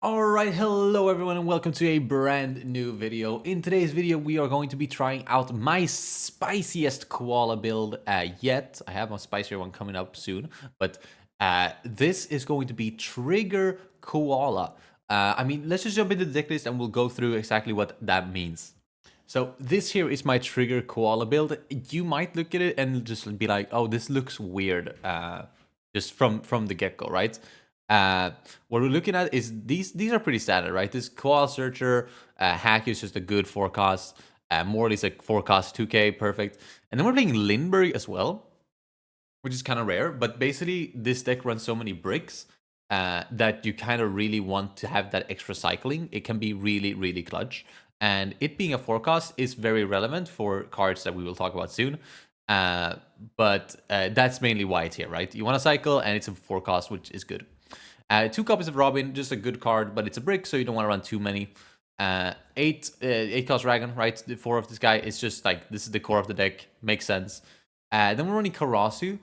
Alright, hello everyone and welcome to a brand new video. In today's video we are going to be trying out my spiciest koala build yet. I have a spicier one coming up soon, but this is going to be Trigger Koala. Let's just jump into the deck list and we'll go through exactly what that means. So this here is my Trigger Koala build. You might look at it and just be like, oh, this looks weird, just from the get-go, right? What we're looking at is these are pretty standard, right? This Koala Searcher hack is just a good forecast. Morley's a forecast 2k, perfect. And then we're playing Lindbergh as well, which is kind of rare. But basically, this deck runs so many bricks that you kind of really want to have that extra cycling. It can be really, really clutch. And it being a forecast is very relevant for cards that we will talk about soon. But that's mainly why it's here, right? You want to cycle, and it's a forecast, which is good. 2 copies of Robin, just a good card, but it's a brick, so you don't want to run too many. 8 cost Dragon, right? The 4 of this guy is just like, this is the core of the deck, makes sense. Then we're running Karasu,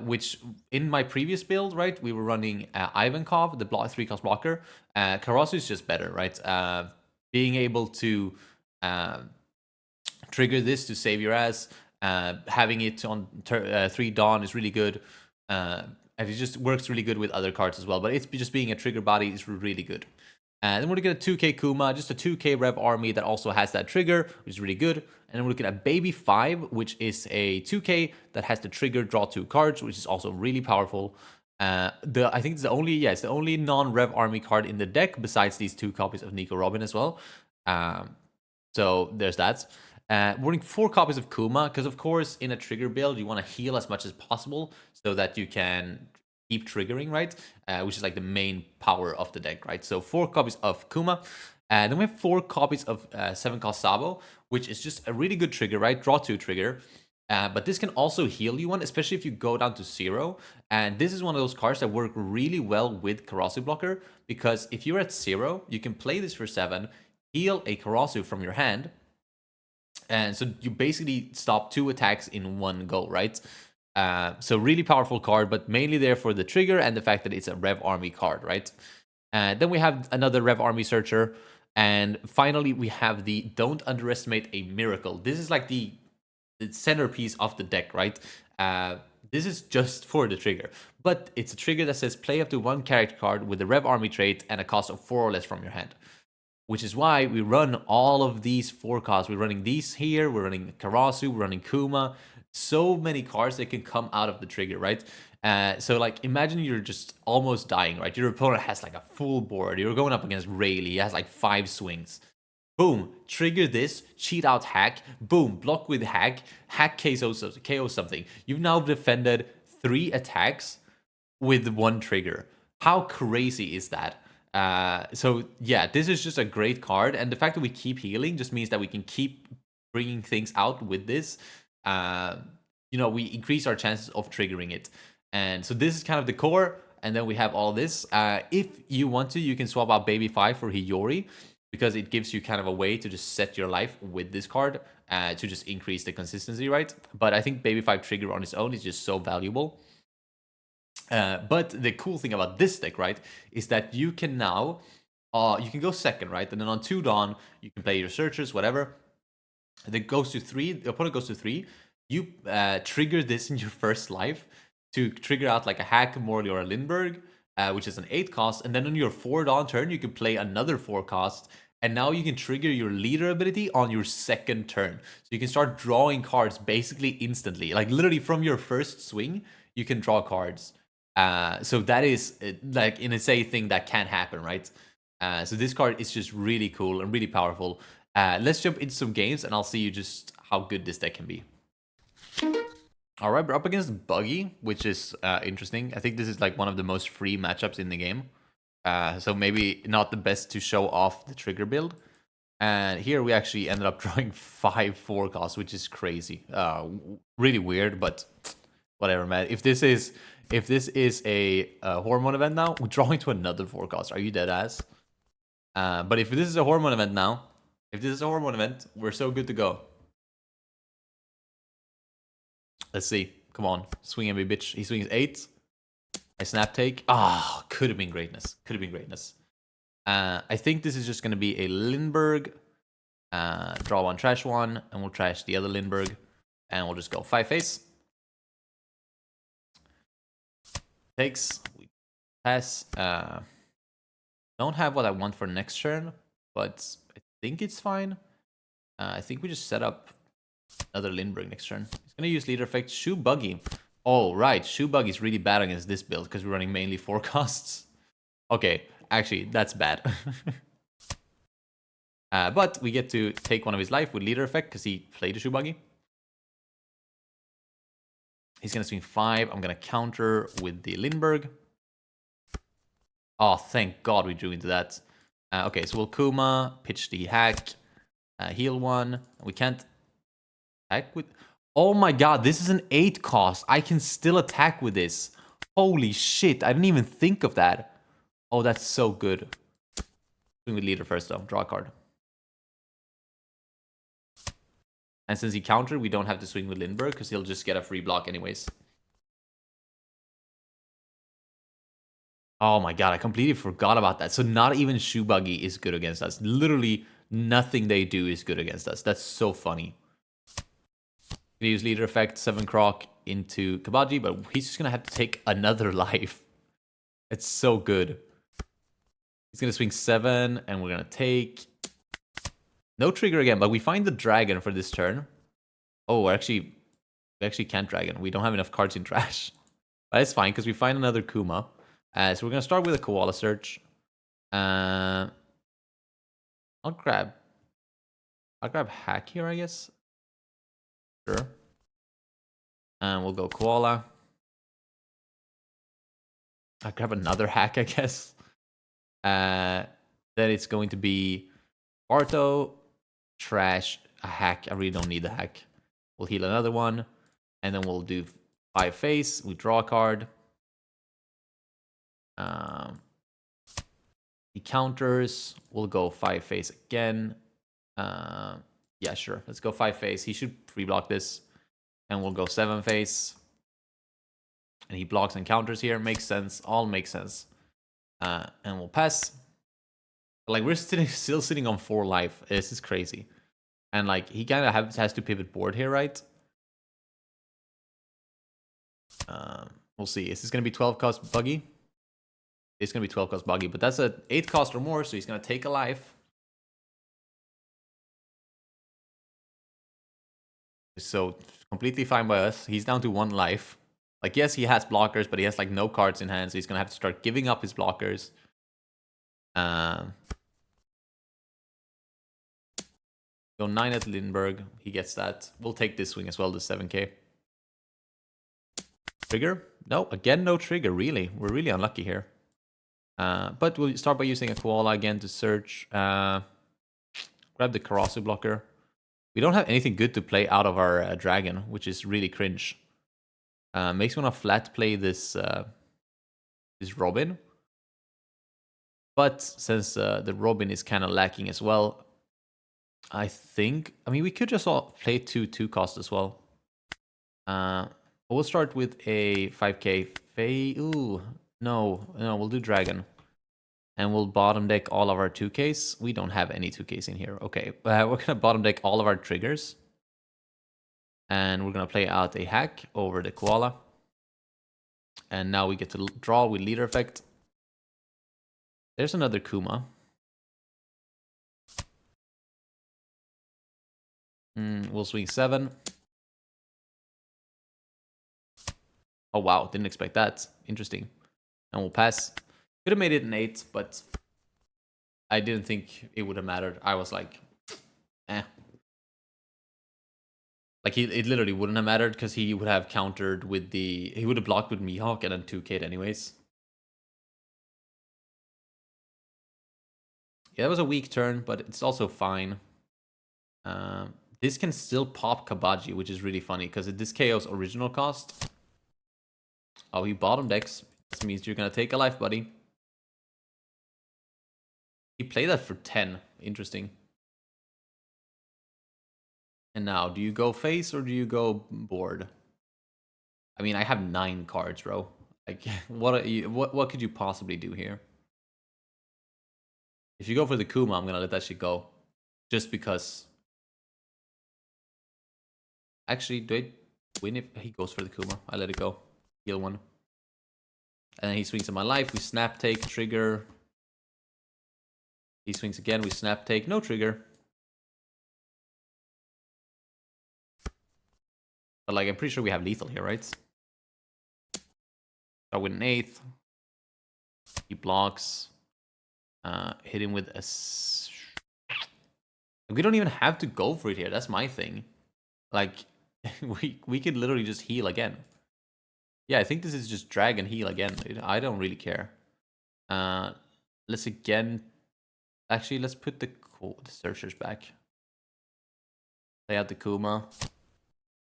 which in my previous build, right, we were running Ivankov, the 3 cost blocker. Karasu is just better, right? Being able to trigger this to save your ass, having it on 3 Dawn is really good. And it just works really good with other cards as well. But it's just being a trigger body is really good. And then we're looking at 2k Kuma, just a 2k Rev army that also has that trigger, which is really good. And then we're looking at Baby 5, which is a 2k that has the trigger draw 2 cards, which is also really powerful. I think it's the only non-Rev army card in the deck besides these 2 copies of Nico Robin as well. So there's that. We're running 4 copies of Kuma, because of course in a trigger build you want to heal as much as possible so that you can keep triggering, right? Which is like the main power of the deck, right? So 4 copies of Kuma. Then we have 4 copies of 7 cost Sabo, which is just a really good trigger, right? Draw 2 trigger. But this can also heal you one, especially if you go down to 0. And this is one of those cards that work really well with Karasu blocker, because if you're at 0, you can play this for 7, heal a Karasu from your hand, and so you basically stop 2 attacks in one go, right? So really powerful card, but mainly there for the trigger and the fact that it's a Rev Army card, right? Then we have another Rev Army Searcher. And finally, we have the Don't Underestimate a Miracle. This is like the centerpiece of the deck, right? This is just for the trigger. But it's a trigger that says play up to 1 character card with the Rev Army trait and a cost of 4 or less from your hand. Which is why we run all of these forecasts. We're running these here, we're running Karasu, we're running Kuma. So many cards that can come out of the trigger, right? So like imagine you're just almost dying, right? Your opponent has like a full board. You're going up against Rayleigh. He has like 5 swings. Boom, trigger this, cheat out hack, boom, block with hack, KO something. You've now defended 3 attacks with 1 trigger. How crazy is that? So yeah, this is just a great card, and the fact that we keep healing just means that we can keep bringing things out with this. We increase our chances of triggering it, and so this is kind of the core. And then we have all this. If you want to, you can swap out Baby 5 for Hiyori, because it gives you kind of a way to just set your life with this card to just increase the consistency, right? But I think Baby 5 trigger on its own is just so valuable. But the cool thing about this deck, right, is that you can now, you can go second, right? And then on 2 Dawn, you can play your Searchers, whatever. And then goes to 3, the opponent goes to 3. You trigger this in your first life to trigger out like a Hack, Morley, or a Lindbergh, which is an 8 cost. And then on your 4 Dawn turn, you can play another 4 cost. And now you can trigger your leader ability on your second turn. So you can start drawing cards basically instantly. Like literally from your first swing, you can draw cards. So that is like an insane thing that can happen, right? So this card is just really cool and really powerful. Let's jump into some games and I'll see you just how good this deck can be. All right, we're up against Buggy, which is interesting. I think this is like one of the most free matchups in the game. So maybe not the best to show off the trigger build. And here we actually ended up drawing 5 forecasts, which is crazy. Really weird, but whatever, man. If this is a hormone event now, we're drawing to another forecast. Are you dead ass? But if this is a hormone event now, we're so good to go. Let's see. Come on, swing at me, bitch. He swings 8. I snap take. Ah, could have been greatness. I think this is just going to be a Lindbergh. Draw one, trash one, and we'll trash the other Lindbergh. And we'll just go 5-face. Takes. We pass. Don't have what I want for next turn, but I think it's fine. I think we just set up another Lindbergh next turn. He's going to use leader effect. Shoe Buggy. Oh, right. Shoe Buggy is really bad against this build because we're running mainly forecasts. Okay, actually, that's bad. But we get to take one of his life with leader effect because he played the Shoe Buggy. He's going to swing 5. I'm going to counter with the Lindbergh. Oh, thank God we drew into that. Okay, so we'll Kuma, pitch the hack, heal 1. We can't attack with... Oh my God, this is an 8 cost. I can still attack with this. Holy shit, I didn't even think of that. Oh, that's so good. Swing with leader first though, draw a card. And since he countered, we don't have to swing with Lindbergh because he'll just get a free block anyways. Oh my God, I completely forgot about that. So not even Shoe Buggy is good against us. Literally nothing they do is good against us. That's so funny. Gonna use leader effect, 7 Croc into Kabaji, but he's just gonna have to take another life. It's so good. He's gonna swing 7, and we're gonna take... No trigger again, but we find the dragon for this turn. Oh, we actually can't dragon. We don't have enough cards in trash. But it's fine, because we find another Kuma. So we're gonna start with a Koala search. I'll grab hack here, I guess. Sure. And we'll go Koala. I'll grab another hack, I guess. Then it's going to be Barto, trash, a hack. I really don't need the hack. We'll heal another one. And then we'll do 5-face. We draw a card. He counters. We'll go 5-face again. Yeah, sure. Let's go 5-face. He should free block this. And we'll go 7-face. And he blocks and counters here. Makes sense. All makes sense. And we'll pass. Like, we're still sitting on 4 life. This is crazy. And, like, he kind of has to pivot board here, right? We'll see. Is this going to be 12 cost Buggy? It's going to be 12 cost Buggy, but that's a 8 cost or more, so he's going to take a life. So, completely fine by us. He's down to 1 life. Like, yes, he has blockers, but he has, like, no cards in hand, so he's going to have to start giving up his blockers. Go 9 at Lindbergh. He gets that. We'll take this swing as well, the 7k. Trigger? No, again, no trigger, really. We're really unlucky here. But we'll start by using a Koala again to search. Grab the Karasu blocker. We don't have anything good to play out of our dragon, which is really cringe. Makes me want to flat play this Robin. But since the Robin is kind of lacking as well, I mean, we could just all play 2 cost as well. We'll start with a 5k Fae. Ooh, no, we'll do Dragon. And we'll bottom deck all of our 2ks. We don't have any 2ks in here. Okay, we're going to bottom deck all of our triggers. And we're going to play out a hack over the Koala. And now we get to draw with leader effect. There's another Kuma. We'll swing 7. Oh, wow. Didn't expect that. Interesting. And we'll pass. Could have made it an 8, but I didn't think it would have mattered. I was like, eh. Like, it literally wouldn't have mattered because he would have countered with the... He would have blocked with Mihawk and then 2K'd anyways. Yeah, that was a weak turn, but it's also fine. This can still pop Kabaji, which is really funny because this KO's original cost. Oh, he bottom decks. This means you're going to take a life, buddy. He played that for 10. Interesting. And now, do you go face or do you go board? I mean, I have 9 cards, bro. Like, what could you possibly do here? If you go for the Kuma, I'm gonna let that shit go. Just because. Actually, do I win if he goes for the Kuma? I let it go. Heal one. And then he swings at my life. We snap take, trigger. He swings again. We snap take, no trigger. But like, I'm pretty sure we have lethal here, right? I win an 8th. He blocks. Hit him with a... We don't even have to go for it here. That's my thing. Like, we could literally just heal again. Yeah, I think this is just drag and heal again, dude. I don't really care. Let's again... Actually, let's put the searchers back. Play out the Kuma.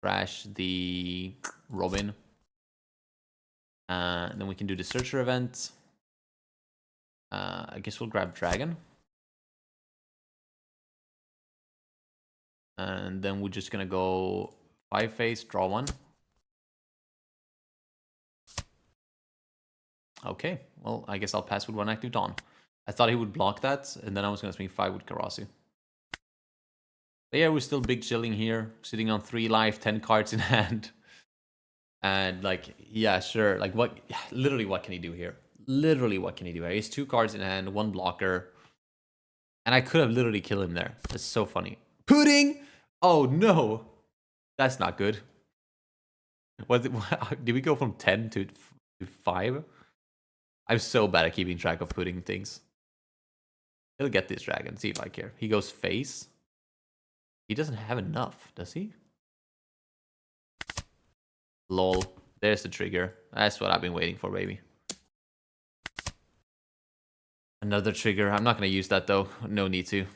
Crash the Robin. Then we can do the searcher event. I guess we'll grab Dragon. And then we're just gonna go 5-face, draw 1. Okay, well, I guess I'll pass with 1 active Dawn. I thought he would block that, and then I was gonna swing 5 with Karasu. But yeah, we're still big chilling here, sitting on 3 life, 10 cards in hand. And like, yeah, sure. Like, what? Literally, what can he do here? Literally, what can he do here? He has 2 cards in hand, 1 blocker. And I could have literally killed him there. That's so funny. Pudding! Oh, no. That's not good. Did we go from 10 to 5? I'm so bad at keeping track of pudding things. He'll get this dragon. See if I care. He goes face. He doesn't have enough, does he? Lol. There's the trigger. That's what I've been waiting for, baby. Another trigger. I'm not going to use that, though. No need to.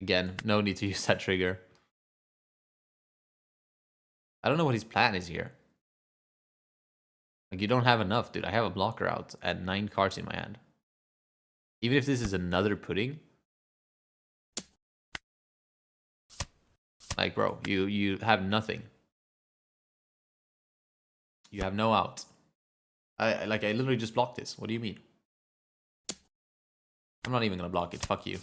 Again, no need to use that trigger. I don't know what his plan is here. Like, you don't have enough, dude. I have a blocker out and 9 cards in my hand. Even if this is another pudding. Like, bro, you have nothing. You have no out. I literally just blocked this. What do you mean? I'm not even gonna block it. Fuck you.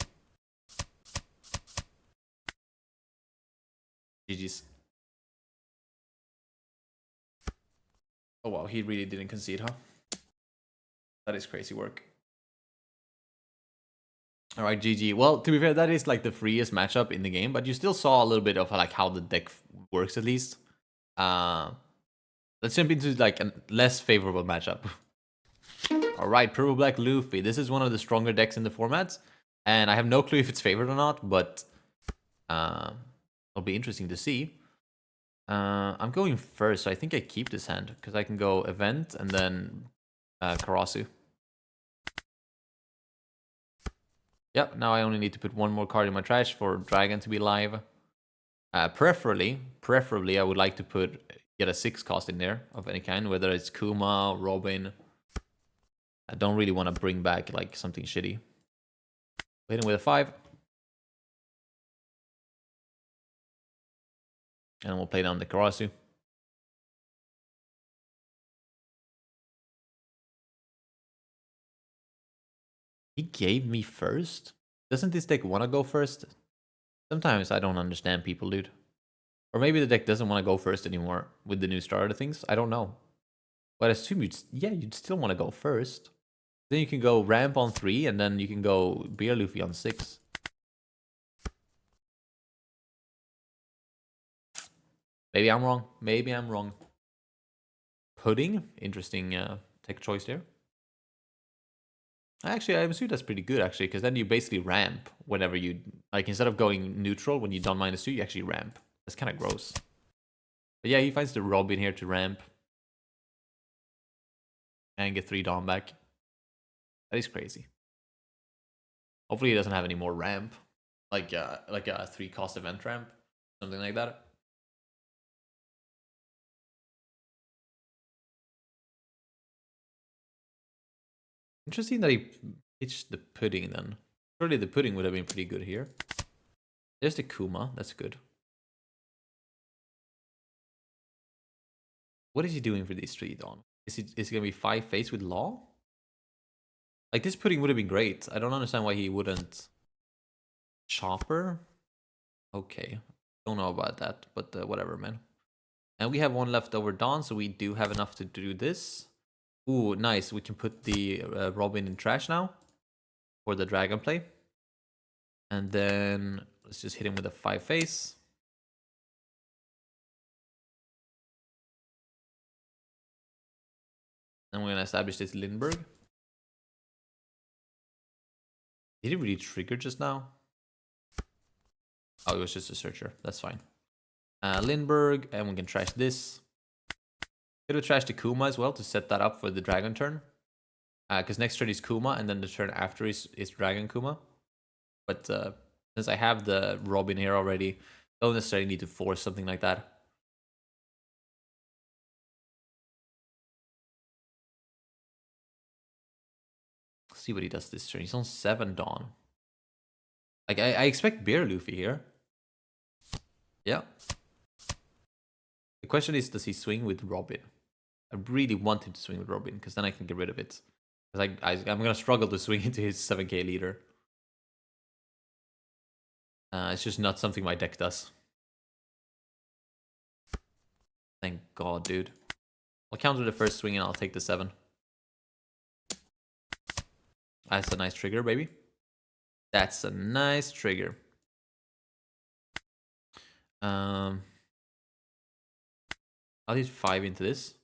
GG's. Oh wow, he really didn't concede, huh? That is crazy work. All right, GG. Well, to be fair, that is like the freest matchup in the game, but you still saw a little bit of like how the deck works at least. Let's jump into like a less favorable matchup. All right, Purple Black Luffy. This is one of the stronger decks in the format, and I have no clue if it's favored or not, but it'll be interesting to see. I'm going first, so I think I keep this hand because I can go event and then Karasu. Yep, now I only need to put 1 more card in my trash for Dragon to be live. Preferably, I would like to get a 6 cost in there of any kind, whether it's Kuma, Robin. I don't really want to bring back like something shitty. Waiting with a 5. And we'll play down the Karasu. He gave me first? Doesn't this deck want to go first? Sometimes I don't understand people, dude. Or maybe the deck doesn't want to go first anymore with the new starter things. I don't know. But I assume you'd still want to go first. Then you can go ramp on 3, and then you can go Beer Luffy on 6. Maybe I'm wrong. Maybe I'm wrong. Pudding? Interesting tech choice there. Actually, I assume that's pretty good, actually, because then you basically ramp whenever you... Like, instead of going neutral when you don -2, you actually ramp. That's kind of gross. But yeah, he finds the Robin here to ramp. And get 3 don back. That is crazy. Hopefully he doesn't have any more ramp. Like a 3-cost event ramp. Something like that. Interesting that he pitched the pudding then. Surely the pudding would have been pretty good here. There's the Kuma. That's good. What is he doing for these 3 don? Is he gonna be 5 face with Law? Like, this pudding would have been great. I don't understand why he wouldn't. Chopper? Okay. Don't know about that, but whatever, man. And we have one left over Dawn, so we do have enough to do this. Ooh, nice. We can put the Robin in trash now for the dragon play. And then let's just hit him with a 5 face. Then we're going to establish this Lindbergh. Did he really trigger just now? Oh, it was just a searcher. That's fine. Lindbergh, and we can trash this. Could have trashed the Kuma as well to set that up for the dragon turn. Because next turn is Kuma, and then the turn after is Dragon Kuma. But since I have the Robin here already, don't necessarily need to force something like that. Let's see what he does this turn. He's on 7 Dawn. Like, I expect Bear Luffy here. Yeah. The question is, does he swing with Robin? I really want him to swing with Robin, because then I can get rid of it. Because I'm going to struggle to swing into his 7k leader. It's just not something my deck does. Thank God, dude. I'll counter the first swing and I'll take the 7. That's a nice trigger, baby. That's a nice trigger. I'll hit 5 into this.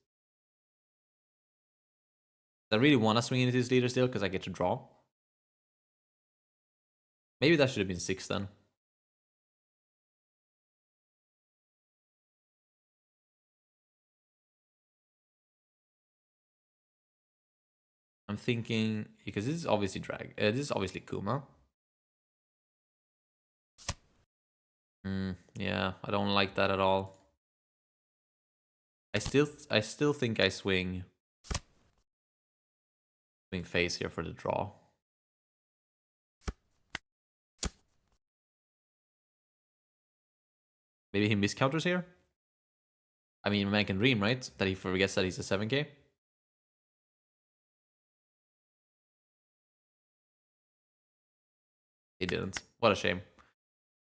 I really want to swing into this leader still because I get to draw. Maybe that should have been 6 then. I'm thinking, because this is obviously this is obviously Kuma. Yeah, I don't like that at all. I still think I swing face here for the draw. Maybe he miscounters here. I mean, man can dream, right? That he forgets that he's a 7k. He didn't. What a shame.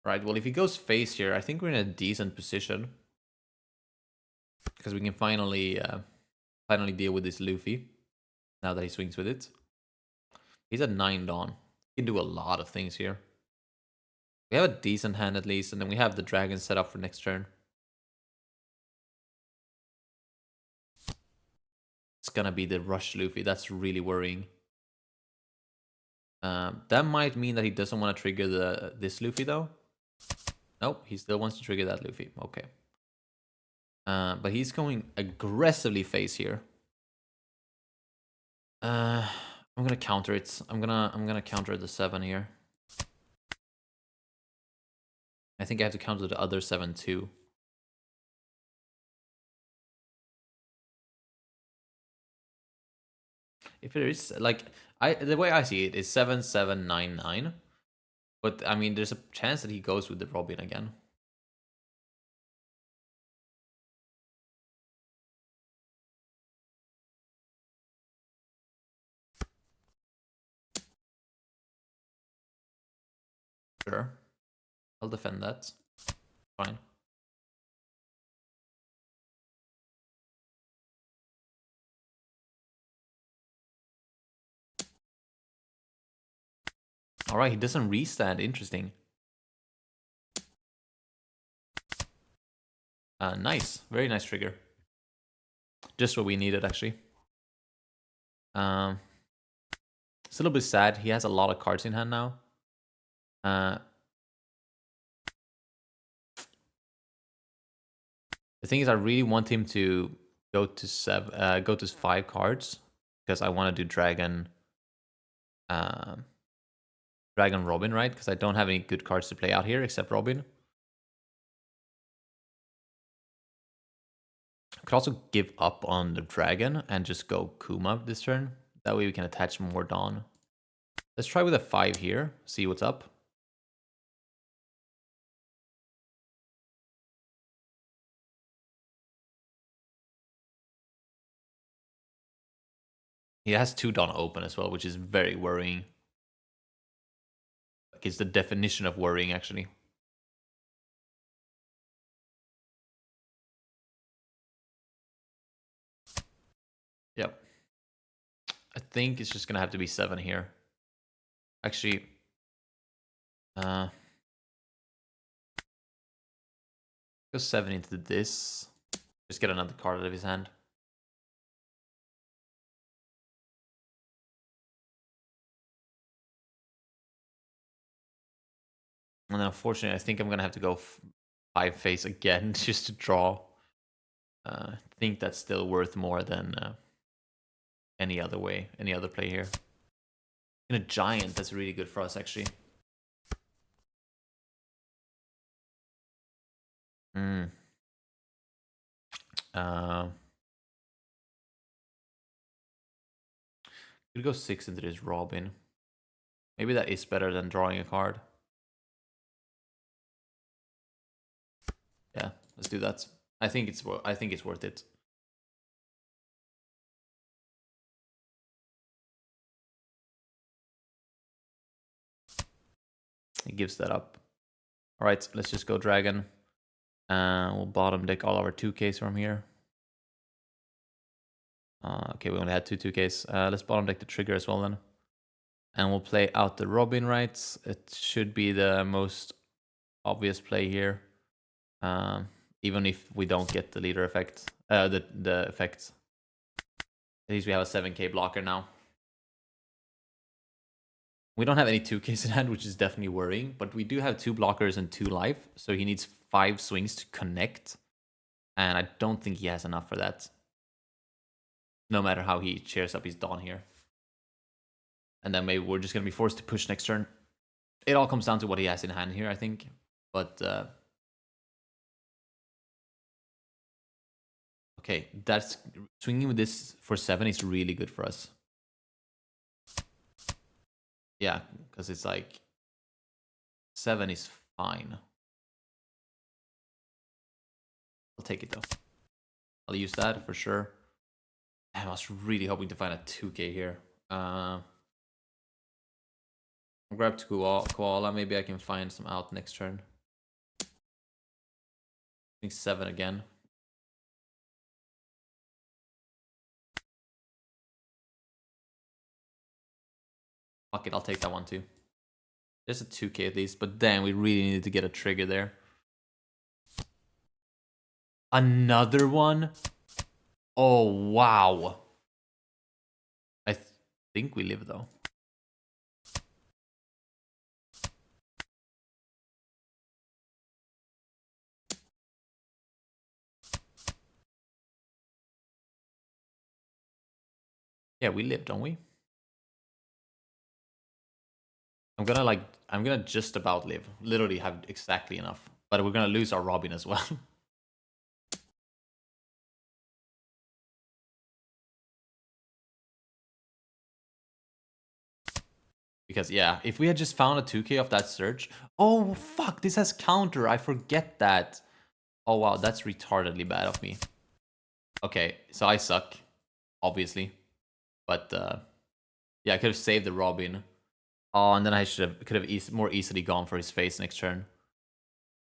Right, well, if he goes face here, I think we're in a decent position. Because we can finally deal with this Luffy. Now that he swings with it. He's at 9 Dawn. He can do a lot of things here. We have a decent hand at least, and then we have the dragon set up for next turn. It's gonna be the rush Luffy. That's really worrying. That might mean that he doesn't want to trigger this Luffy though. Nope, he still wants to trigger that Luffy. Okay. But he's going aggressively face here. I'm gonna counter it. I'm gonna counter the 7 here. I think I have to counter the other 7 too. If it is like the way I see it is 7-7-9-9. But I mean, there's a chance that he goes with the Robin again. Sure. I'll defend that. Fine. Alright, he doesn't restand. Interesting. Nice. Very nice trigger. Just what we needed, actually. It's a little bit sad. He has a lot of cards in hand now. The thing is, I really want him to go to 5 cards because I want to do Dragon Robin, right? Because I don't have any good cards to play out here except Robin. I could also give up on the Dragon and just go Kuma this turn. That way we can attach more Dawn. Let's try with a 5 here, see what's up. He has 2 Dawn open as well, which is very worrying. Like, it's the definition of worrying, actually. Yep. I think it's just gonna have to be 7 here. Actually, go 7 into this. Just get another card out of his hand. And then unfortunately, I think I'm gonna have to go 5 face again just to draw. I think that's still worth more than any other way, any other play here. In a giant, that's really good for us, actually. Hmm. Could go 6 into this Robin. Maybe that is better than drawing a card. Yeah, let's do that. I think it's worth it. It gives that up. All right, let's just go dragon. We'll bottom deck all our 2Ks from here. Okay, we only had 2Ks. Let's bottom deck the trigger as well then. And we'll play out the Robin, right? It should be the most obvious play here. Even if we don't get the leader effect, the effect. At least we have a 7K blocker now. We don't have any 2Ks in hand, which is definitely worrying, but we do have 2 blockers and 2 life, so he needs 5 swings to connect, and I don't think he has enough for that. No matter how he cheers up his Dawn here. And then maybe we're just going to be forced to push next turn. It all comes down to what he has in hand here, I think. But, okay, that's swinging with this for 7 is really good for us. Yeah, because it's like 7 is fine. I'll take it though. I'll use that for sure. I was really hoping to find a 2K here. I'll grab Koala. Maybe I can find some out next turn. I think 7 again. Fuck it, I'll take that one too. There's a 2K at least, but then we really need to get a trigger there. Another one? Oh, wow. I think we live though. Yeah, we live, don't we? I'm gonna just about live. Literally have exactly enough. But we're gonna lose our Robin as well. Because yeah, if we had just found a 2K off that search. Oh fuck, this has counter. I forget that. Oh wow, that's retardedly bad of me. Okay, so I suck, obviously. But yeah, I could have saved the Robin. Oh, and then I could have more easily gone for his face next turn.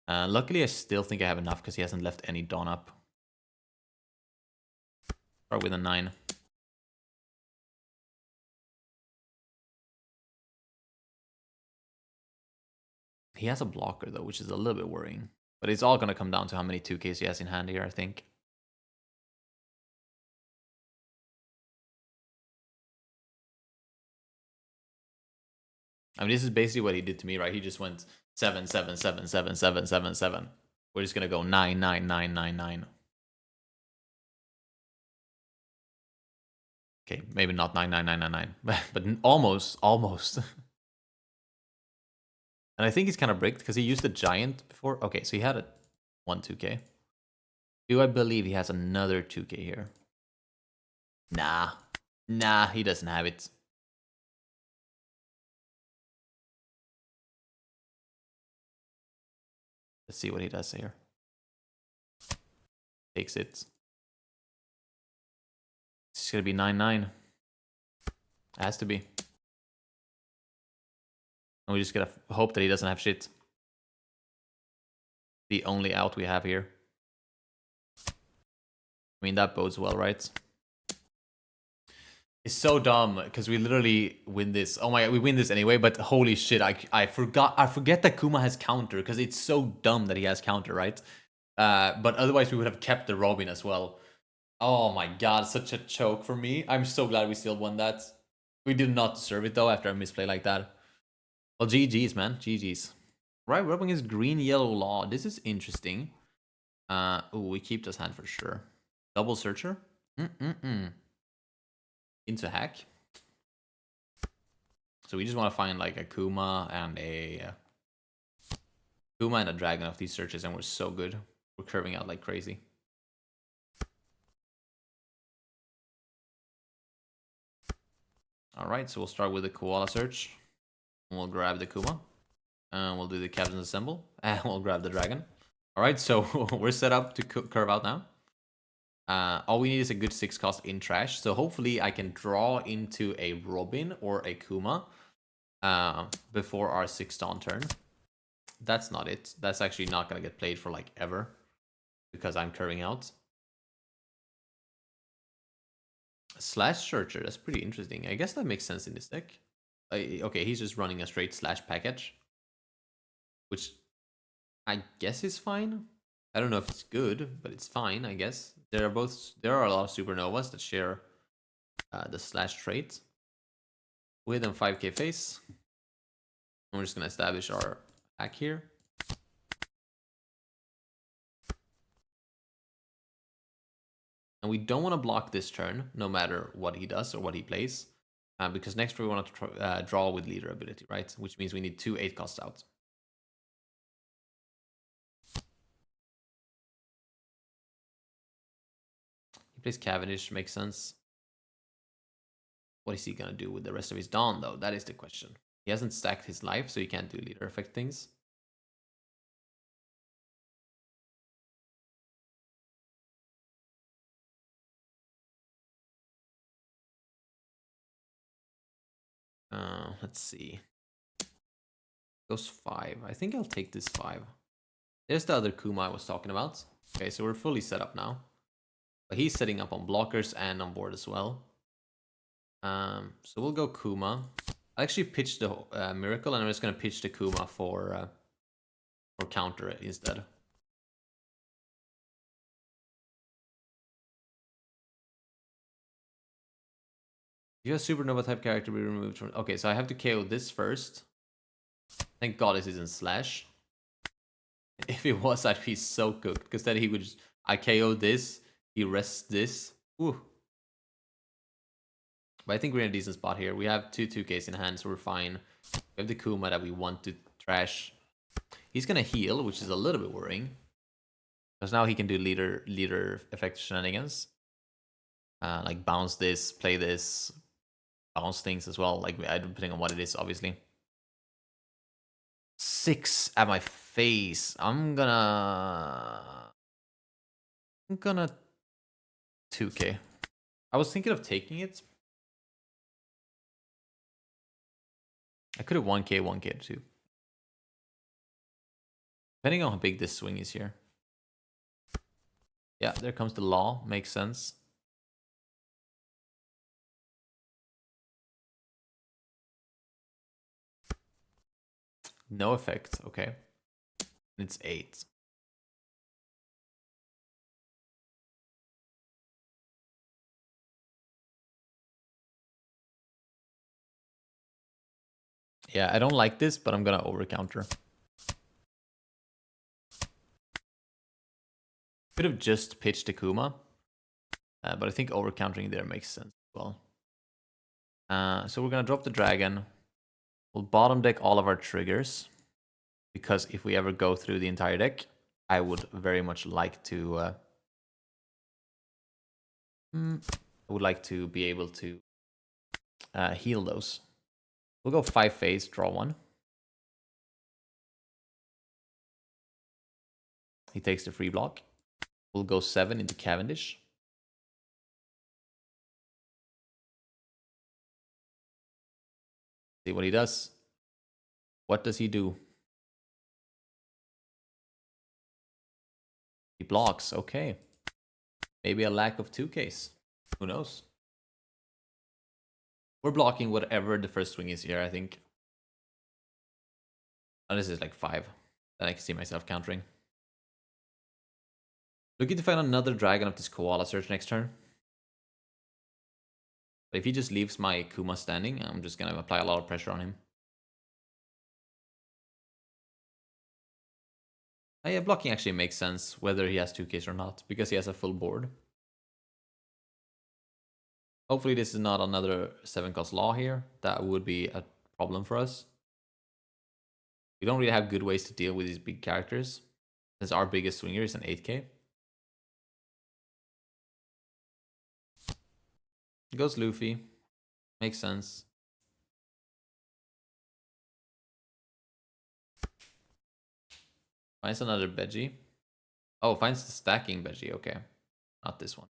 Luckily, I still think I have enough because he hasn't left any Dawn up. Start with a 9. He has a blocker though, which is a little bit worrying. But it's all gonna come down to how many 2Ks he has in hand here, I think. I mean, this is basically what he did to me, right? He just went 7, 7, 7, 7, 7, 7, 7. We're just gonna go 9, 9, 9, 9, 9. Okay, maybe not 9, 9, 9, 9, 9, but almost, almost. And I think he's kind of bricked because he used the giant before. Okay, so he had a 1 2K. Do I believe he has another 2K here? Nah. Nah, he doesn't have it. Let's see what he does here. Takes it. It's gonna be 9, 9. Has to be. And we just gotta hope that he doesn't have shit. The only out we have here. I mean, that bodes well, right? It's so dumb because we literally win this. Oh my god, we win this anyway, but holy shit, I forget that Kuma has counter because it's so dumb that he has counter, right? But otherwise we would have kept the Robin as well. Oh my god, such a choke for me. I'm so glad we still won that. We did not deserve it though after a misplay like that. Well, GG's, man. GG's. Right, rubbing his green yellow law. This is interesting. We keep this hand for sure. Double searcher. Into hack. So we just want to find like a Kuma and a dragon of these searches, and we're so good. We're curving out like crazy. All right, so we'll start with the Koala search. And we'll grab the Kuma. And we'll do the Captain's Assemble. And we'll grab the dragon. All right, so we're set up to curve out now. All we need is a good 6 cost in trash. So hopefully I can draw into a Robin or a Kuma before our 6 dawn turn. That's not it. That's actually not going to get played for like ever because I'm curving out. Slash Searcher, that's pretty interesting. I guess that makes sense in this deck. Okay, he's just running a straight slash package, which I guess is fine. I don't know if it's good, but it's fine, I guess. There are a lot of supernovas that share the slash trait. With them 5k face. And we're just gonna establish our hack here. And we don't want to block this turn, no matter what he does or what he plays. Because next we want to draw with leader ability, right? Which means we need 2 8 costs out. He plays Cavendish, makes sense. What is he gonna do with the rest of his Dawn, though? That is the question. He hasn't stacked his life, so he can't do leader effect things. Let's see. Goes 5. I think I'll take this 5. There's the other Kuma I was talking about. Okay, so we're fully set up now. But he's setting up on blockers and on board as well. So we'll go Kuma. I actually pitched the Miracle, and I'm just gonna pitch the Kuma for counter it instead. You have Supernova type character be removed from. Okay, so I have to KO this first. Thank God this isn't Slash. If it was, I'd be so cooked. Because then he would just. I KO this, he rests this. Woo. But I think we're in a decent spot here. We have 2/2Ks in hand, so we're fine. We have the Kuma that we want to trash. He's gonna heal, which is a little bit worrying. Because now he can do leader effect shenanigans. Like bounce this, play this, bounce things as well. Like depending on what it is, obviously. 6 at my face. I'm gonna 2k. I was thinking of taking it. I could have 1k, 1k too. Depending on how big this swing is here. Yeah, there comes the law. Makes sense. No effect. Okay. It's 8. Yeah, I don't like this, but I'm gonna over counter. Could have just pitched Akuma, but I think over countering there makes sense as well. So we're gonna drop the dragon. We'll bottom deck all of our triggers, because if we ever go through the entire deck, I would very much like to. I would like to be able to heal those. We'll go 5 phase, draw 1. He takes the free block. We'll go 7 into Cavendish. See what he does. What does he do? He blocks. Okay. Maybe a lack of 2Ks. Who knows? We're blocking whatever the first swing is here, I think. Oh, this is like 5. Then I can see myself countering. Looking to find another dragon of this Koala search next turn. But if he just leaves my Kuma standing, I'm just going to apply a lot of pressure on him. Yeah, blocking actually makes sense, whether he has 2Ks or not, because he has a full board. Hopefully this is not another 7-cost law here. That would be a problem for us. We don't really have good ways to deal with these big characters, since our biggest swinger is an 8K. Goes Luffy. Makes sense. Finds another Veggie. Oh, finds the stacking Veggie. Okay. Not this one.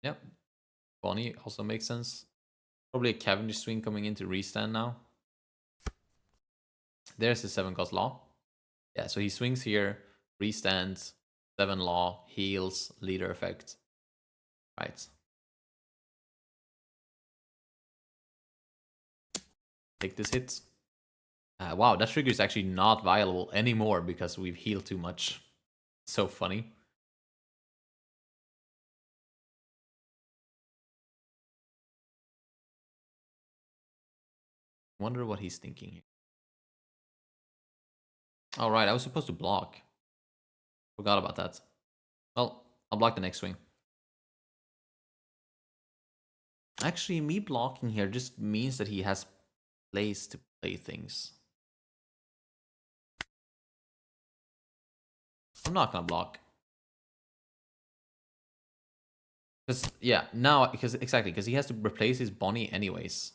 Yep. Bonnie also makes sense. Probably a Cavendish swing coming into restand now. There's the 7-cost law. Yeah, so he swings here, restands, 7 law, heals, leader effect. Right. Take this hit. Wow, that trigger is actually not viable anymore because we've healed too much. So funny. Wonder what he's thinking here. All right, I was supposed to block. Forgot about that. Well, I'll block the next swing. Actually, me blocking here just means that he has place to play things. I'm not gonna block. Because, yeah, now, because he has to replace his Bonnie anyways.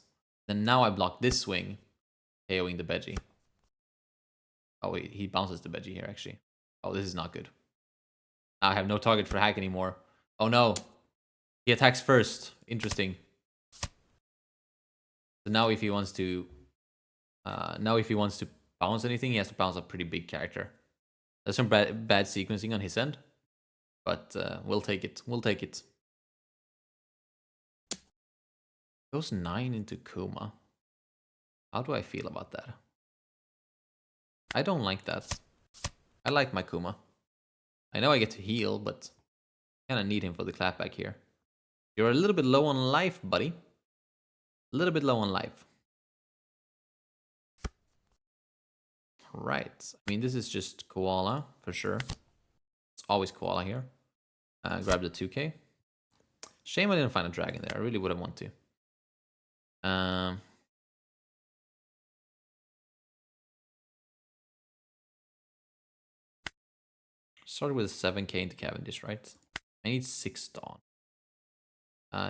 Then now I block this swing, KOing the Veggie. Oh, wait, he bounces the Veggie here, actually. Oh, this is not good. Now I have no target for hack anymore. Oh, no. He attacks first. Interesting. So now if he wants to... bounce anything, he has to bounce a pretty big character. There's some bad sequencing on his end. But we'll take it. We'll take it. Goes 9 into Kuma. How do I feel about that? I don't like that. I like my Kuma. I know I get to heal, but I kind of need him for the clapback here. You're a little bit low on life, buddy. A little bit low on life. Right. I mean, this is just Koala, for sure. It's always Koala here. Grab the 2K. Shame I didn't find a dragon there. I really would have wanted to. Started with 7K into Cavendish, right? I need 6 Dawn.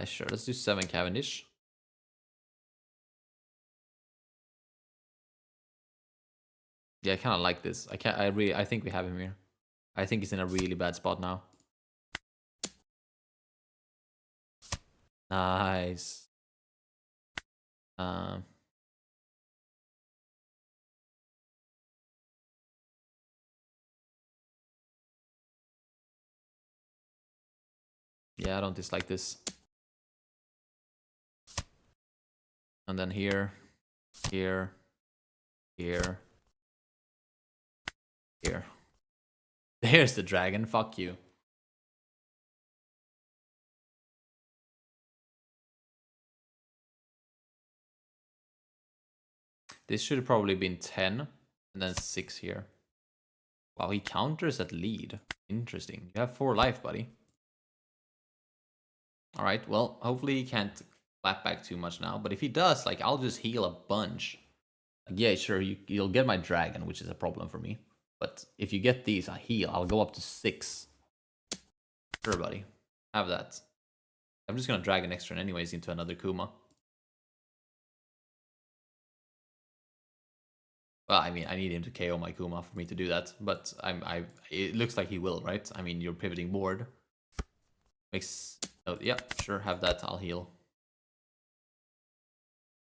Sure, let's do 7 Cavendish. Yeah, I kind of like this. I think we have him here. I think he's in a really bad spot now. Nice. Yeah, I don't dislike this. And then here, here, here, here. There's the dragon. Fuck you. This should have probably been 10 and then 6 here. Wow, he counters at lead. Interesting. You have 4 life, buddy. Alright, well, hopefully he can't clap back too much now. But if he does, like, I'll just heal a bunch. Like, yeah, sure, you'll get my dragon, which is a problem for me. But if you get these, I heal. I'll go up to 6. Sure, buddy. Have that. I'm just gonna drag an extra anyways into another Kuma. Well, I mean, I need him to KO my Kuma for me to do that, but it looks like he will, right? I mean, you're pivoting board. Makes Oh, yeah, sure, have that. I'll heal.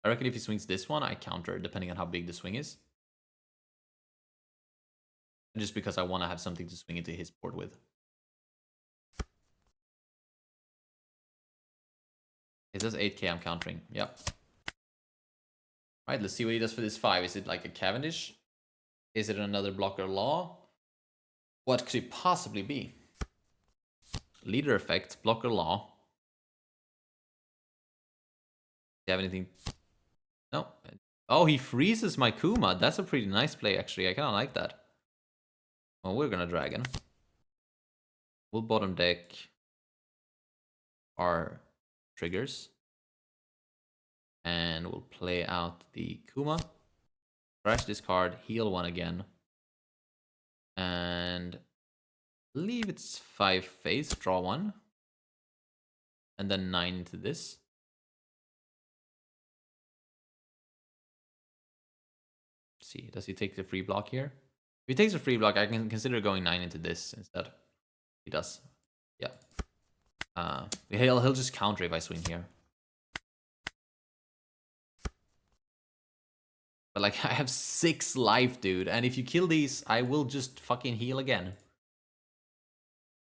I reckon if he swings this one, I counter, depending on how big the swing is. Just because I want to have something to swing into his board with. It does 8k, I'm countering. Yep. Right, let's see what he does for this 5. Is it like a Cavendish? Is it another blocker law? What could it possibly be? Leader effect, blocker law. Do you have anything? No. Oh, he freezes my Kuma. That's a pretty nice play, actually. I kind of like that. Well, we're gonna Dragon. We'll bottom deck our triggers. And we'll play out the Kuma. Crash this card, heal 1 again. And leave its 5 face, draw 1. And then 9 into this. Let's see, does he take the free block here? If he takes a free block, I can consider going 9 into this instead. He does. Yeah. He'll just counter if I swing here. But like, I have 6 life, dude. And if you kill these, I will just fucking heal again.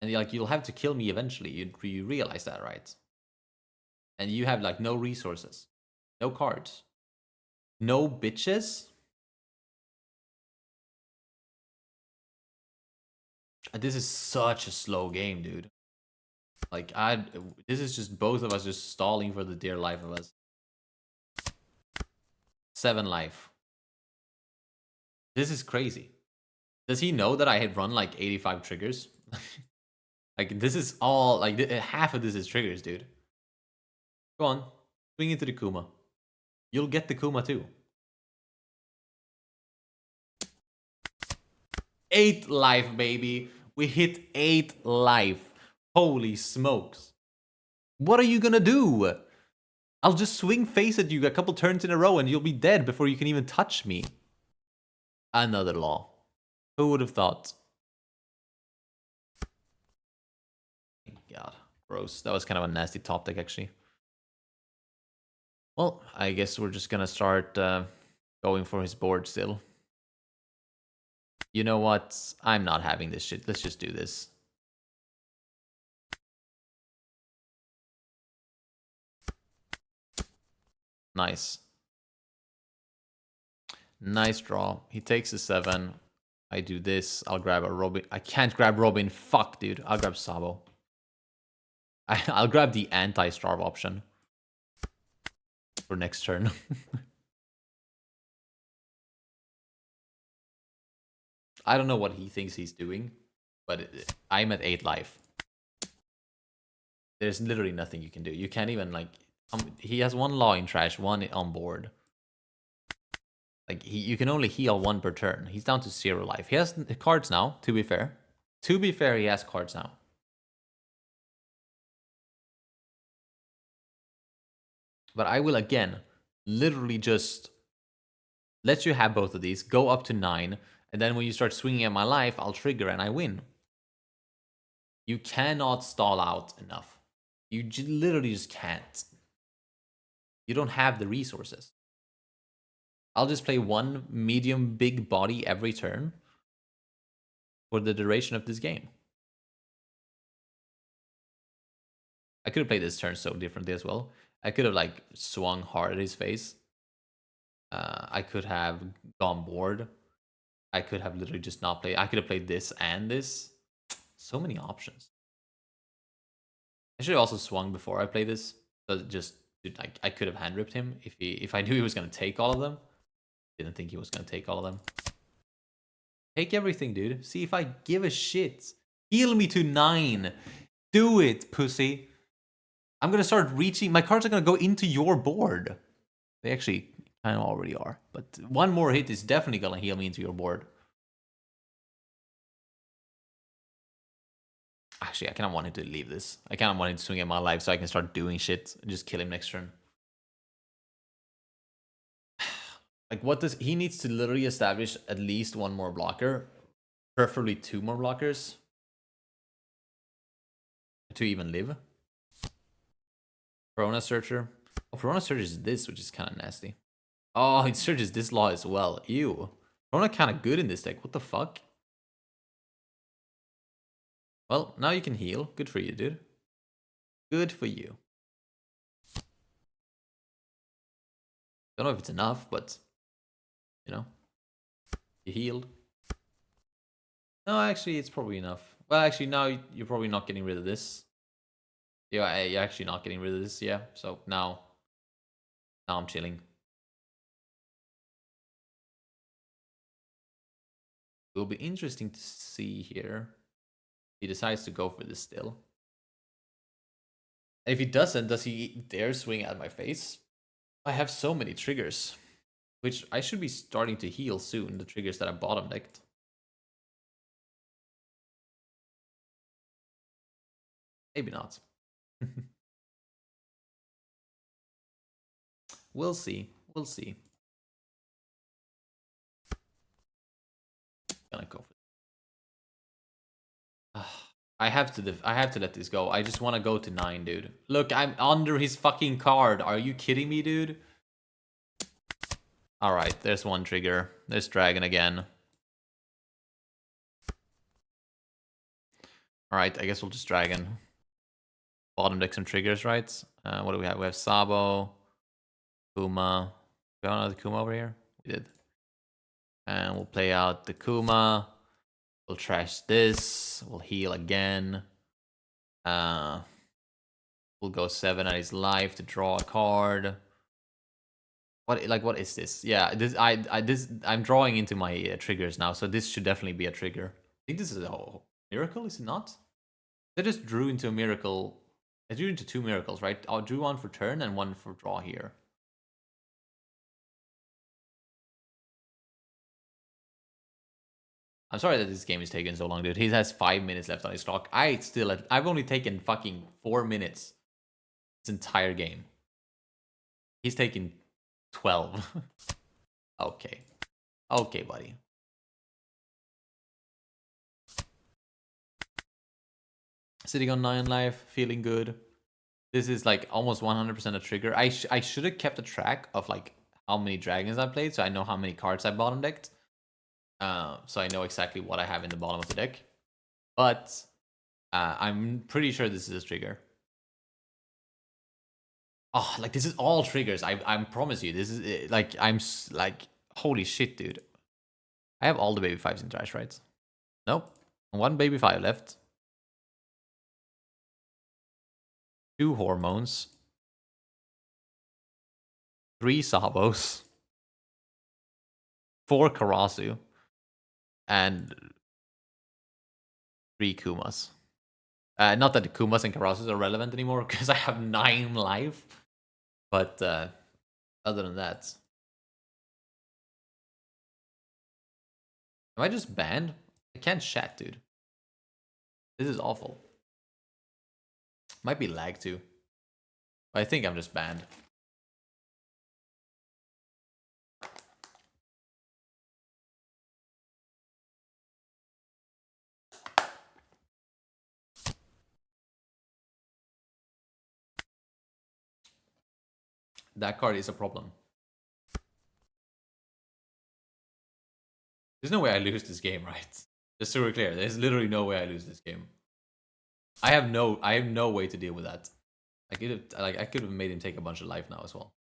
And like, you'll have to kill me eventually. You realize that, right? And you have like no resources. No cards. No bitches. This is such a slow game, dude. Like, this is just both of us just stalling for the dear life of us. 7 life. This is crazy. Does he know that I had run like 85 triggers? Like, this is all, like, half of this is triggers, dude. Go on. Swing into the Kuma. You'll get the Kuma too. 8 life, baby. We hit 8 life. Holy smokes. What are you gonna do? I'll just swing face at you a couple turns in a row and you'll be dead before you can even touch me. Another law. Who would have thought? God, gross. That was kind of a nasty top deck, actually. Well, I guess we're just gonna start going for his board still. You know what? I'm not having this shit. Let's just do this. Nice. Nice draw. He takes a 7. I do this. I'll grab a Robin. I can't grab Robin. Fuck, dude. I'll grab Sabo. I'll grab the anti-starve option for next turn. I don't know what he thinks he's doing, but I'm at 8 life. There's literally nothing you can do. You can't even, like... he has 1 law in trash, 1 on board. Like, you can only heal 1 per turn. He's down to 0 life. He has cards now, to be fair. To be fair, he has cards now. But I will, again, literally just let you have both of these, go up to 9, and then when you start swinging at my life, I'll trigger and I win. You cannot stall out enough. You literally just can't. You don't have the resources. I'll just play 1 medium big body every turn for the duration of this game. I could have played this turn so differently as well. I could have like swung hard at his face. I could have gone board. I could have literally just not played. I could have played this and this. So many options. I should have also swung before I played this. So just like, I could have hand ripped him if I knew he was gonna take all of them. Didn't think he was gonna take all of them. Take everything, dude. See if I give a shit. Heal me to 9. Do it, pussy. I'm gonna start reaching. My cards are gonna go into your board. They actually kind of already are. But 1 more hit is definitely gonna heal me into your board. Actually, I kind of wanted to leave this. I kind of wanted to swing at my life so I can start doing shit and just kill him next turn. Like, what does... he needs to literally establish at least 1 more blocker. Preferably 2 more blockers. To even live. Corona Searcher. Oh, Corona searches this, which is kind of nasty. Oh, it searches this law as well. Ew. Corona kind of good in this deck. What the fuck? Well, now you can heal. Good for you, dude. Good for you. Don't know if it's enough, but you know, you healed. No, actually, it's probably enough. Well, actually, now you're probably not getting rid of this. Yeah, you're actually not getting rid of this. Yeah, so now I'm chilling. It will be interesting to see here. He decides to go for this still. And if he doesn't, does he dare swing at my face? I have so many triggers, which I should be starting to heal soon. The triggers that I bottom decked. Maybe not. We'll see. We'll see. Gonna go for. I have to let this go. I just want to go to 9, dude. Look, I'm under his fucking card. Are you kidding me, dude? All right, there's one trigger. There's dragon again. All right, I guess we'll just dragon. Bottom deck some triggers, right? What do we have? We have Sabo, Kuma. We have another Kuma over here. We did. And we'll play out the Kuma. We'll trash this. We'll heal again. We'll go 7 at his life to draw a card. What is this? Yeah, I'm drawing into my triggers now, so this should definitely be a trigger. I think this is a miracle, is it not? I just drew into a miracle. I drew into 2 miracles, right? I drew one for turn and one for draw here. I'm sorry that this game is taking so long, dude. He has 5 minutes left on his clock. I've only taken fucking 4 minutes this entire game. He's taking 12. Okay. Okay, buddy. Sitting on 9 life, feeling good. This is like almost 100% a trigger. I should have kept a track of like how many dragons I played, so I know how many cards I bottom decked. So I know exactly what I have in the bottom of the deck. But I'm pretty sure this is a trigger. Oh, like this is all triggers. I promise you, this is like I'm like holy shit, dude. I have all the baby 5s in trash, right? Nope. 1 baby 5 left. 2 hormones. 3 Sabos. 4 Karasu. And 3 Kumas. Not that the Kumas and Karasus are relevant anymore because I have 9 life. But other than that. Am I just banned? I can't chat, dude. This is awful. Might be lag too. But I think I'm just banned. That card is a problem. There's no way I lose this game, right? Just so we're clear, there's literally no way I lose this game. I have no way to deal with that. I could have made him take a bunch of life now as well.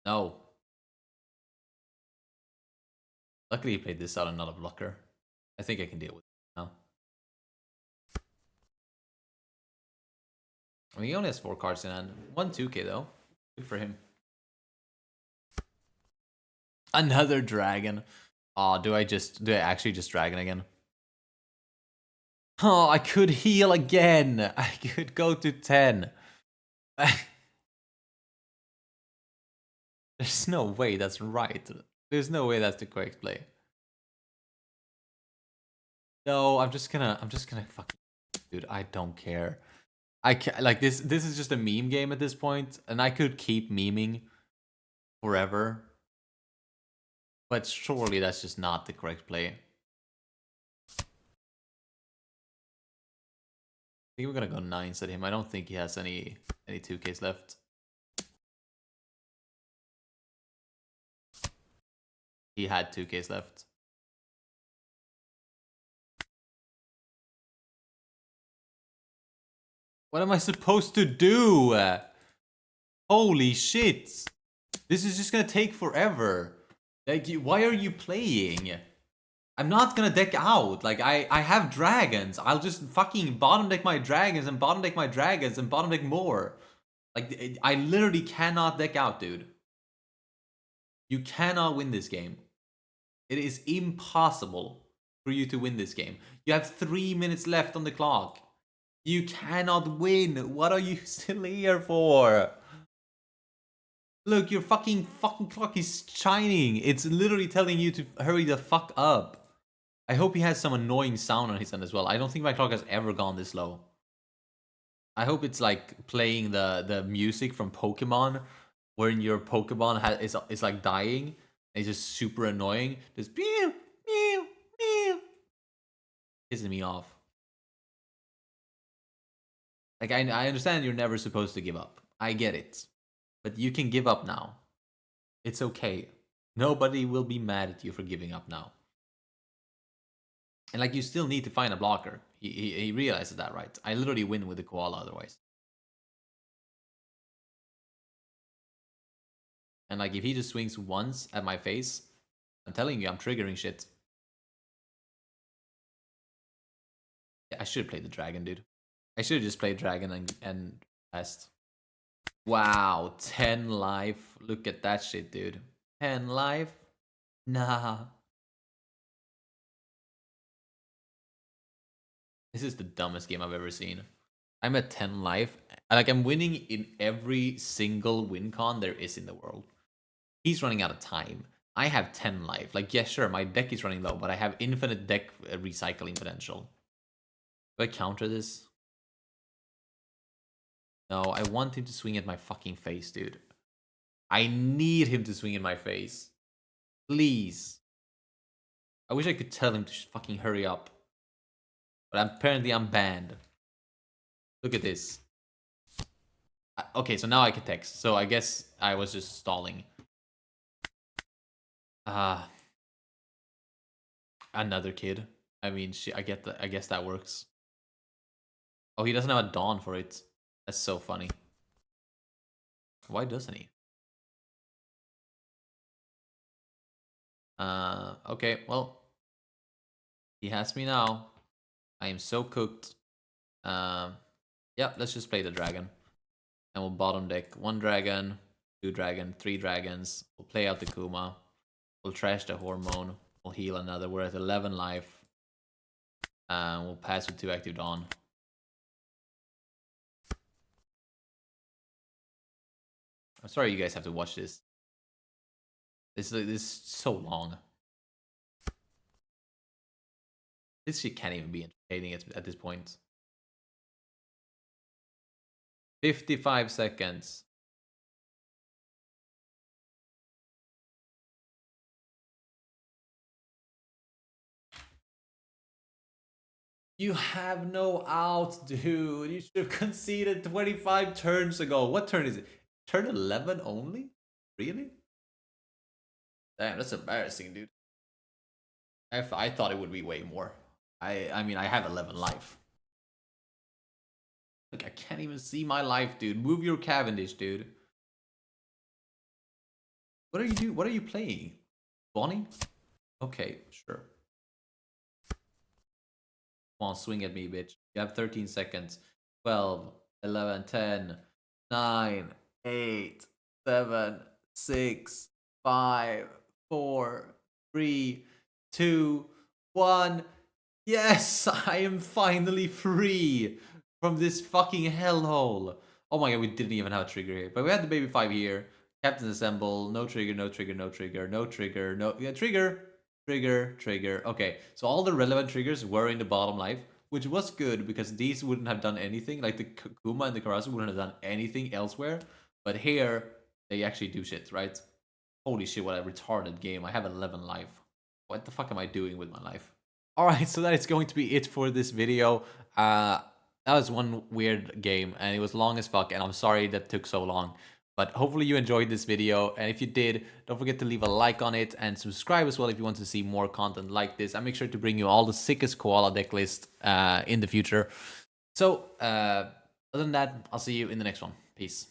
No. Luckily he played this out and not a blocker. I think I can deal with it now. I mean, he only has 4 cards in hand. 1 2k though. Good for him. Another dragon. Oh, do I actually just dragon again? Oh, I could heal again. I could go to 10. There's no way that's right. There's no way that's the correct play. No, I'm just gonna fucking, dude, I don't care. I can't, like this is just a meme game at this point, and I could keep memeing forever. But surely that's just not the correct play. I think we're gonna go 9s at him. I don't think he has any 2Ks left. He had 2Ks left. What am I supposed to do? Holy shit. This is just gonna take forever. Like, why are you playing? I'm not gonna deck out. Like, I have dragons. I'll just fucking bottom deck my dragons and bottom deck my dragons and bottom deck more. Like, I literally cannot deck out, dude. You cannot win this game. It is impossible for you to win this game. You have 3 minutes left on the clock. You cannot win. What are you still here for? Look, your fucking clock is shining. It's literally telling you to hurry the fuck up. I hope he has some annoying sound on his end as well. I don't think my clock has ever gone this low. I hope it's like playing the music from Pokemon, wherein your Pokemon is like dying. And it's just super annoying. Just meow, meow, meow. Pissing me off. Like, I understand you're never supposed to give up. I get it. But you can give up now. It's okay. Nobody will be mad at you for giving up now. And like, you still need to find a blocker. He realizes that, right? I literally win with the Koala otherwise. And like, if he just swings once at my face, I'm telling you, I'm triggering shit. Yeah, I should play the dragon, dude. I should have just played dragon and passed. Wow, 10 life. Look at that shit, dude. 10 life? Nah. This is the dumbest game I've ever seen. I'm at 10 life. Like, I'm winning in every single win con there is in the world. He's running out of time. I have 10 life. Like, yeah, sure, my deck is running low, but I have infinite deck recycling potential. Do I counter this? No, I want him to swing at my fucking face, dude. I need him to swing in my face. Please. I wish I could tell him to fucking hurry up. But apparently I'm banned. Look at this. Okay, so now I can text. So I guess I was just stalling. Another kid. I mean, I get that. I guess that works. Oh, he doesn't have a Dawn for it. That's so funny. Why doesn't he? Okay, well. He has me now. I am so cooked. Yeah, let's just play the dragon. And we'll bottom deck 1 dragon, 2 dragon, 3 dragons. We'll play out the Kuma. We'll trash the hormone. We'll heal another. We're at 11 life. We'll pass with 2 active Dawn. I'm sorry you guys have to watch this. This is so long. This shit can't even be entertaining at this point. 55 seconds. You have no out, dude. You should have conceded 25 turns ago. What turn is it? Turn 11 only? Really? Damn, that's embarrassing, dude. I thought it would be way more. I mean, I have 11 life. Look, I can't even see my life, dude. Move your Cavendish, dude. What are you doing? What are you playing? Bonnie? Okay, sure. Come on, swing at me, bitch. You have 13 seconds. 12, 11, 10, 9, 8, 7, 6, 5, 4, 3, 2, 1. Yes, I am finally free from this fucking hellhole. Oh my god, we didn't even have a trigger here. But we had the baby 5 here. Captain's Assemble. No trigger, no trigger, no trigger, no trigger, no... Yeah, trigger. Trigger, trigger. Okay, so all the relevant triggers were in the bottom life, which was good because these wouldn't have done anything. Like the Kuma and the Karasu wouldn't have done anything elsewhere. But here, they actually do shit, right? Holy shit, what a retarded game. I have 11 life. What the fuck am I doing with my life? Alright, so that is going to be it for this video. That was one weird game, and it was long as fuck, and I'm sorry that took so long. But hopefully you enjoyed this video, and if you did, don't forget to leave a like on it and subscribe as well if you want to see more content like this. I make sure to bring you all the sickest koala deck list in the future. So other than that, I'll see you in the next one. Peace.